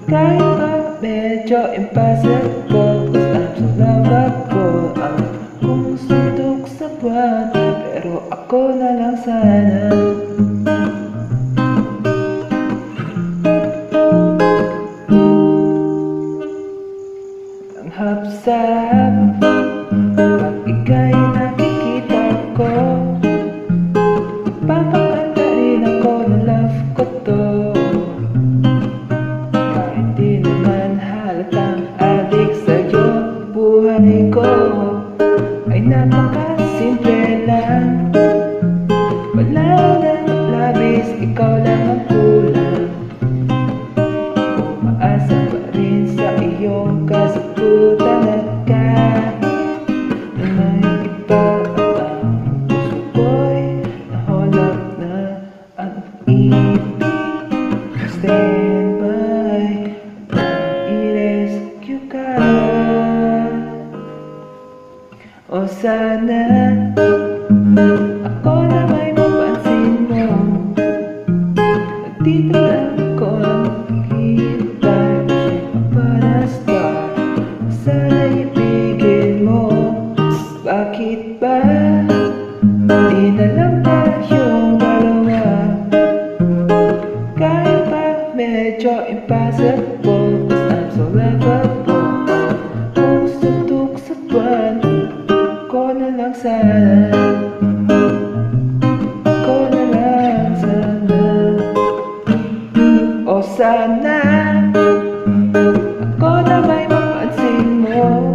Kahit pa medyo impossible, 'cause I'm so lovable. Ang kung suntok sa buwan, pero ako na lang sana. Ang hapsap pag ika'y nakikita ko, papakanta rin ako na love ko to. Kahit di naman halatang adik sa'yo, buhay ko ay napakasimple lang. Wala nang labis, ikaw lang ang kulang. Umaasa pa rin sa iyong kasagutan at kahit na may iba at ang puso ko'y nahulog na ang ibig. Stand by, i-rescue ka. O sana ako na may mapansin mo, nandito lang ako nakikita, wishing upon a star. Sana ibigin mo, bakit ba di na lang tayong dalawa? Kahit pa medyo impossible, 'cause I'm so lovable. Kung suntok sa buwan, ko na lang sana. Ko na lang sana. O sana ako na may mapansin mo,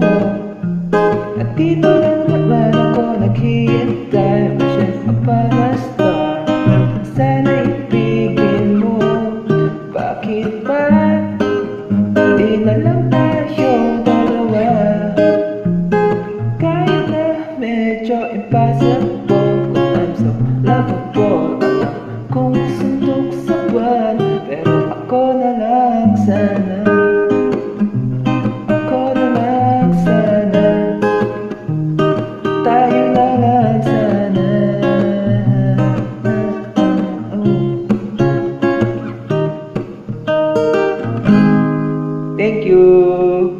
at dito lang naman ako naghihintay, wishing upon a star. Sana ibigin mo, bakit ba di na lang tayong dalawa? Kahit na medyo impossible, 'cause I'm so lovable. Alam kong suntok sa buwan, pero ako na lang sana. Ako na lang sana. Tayo na lang sana. Thank you.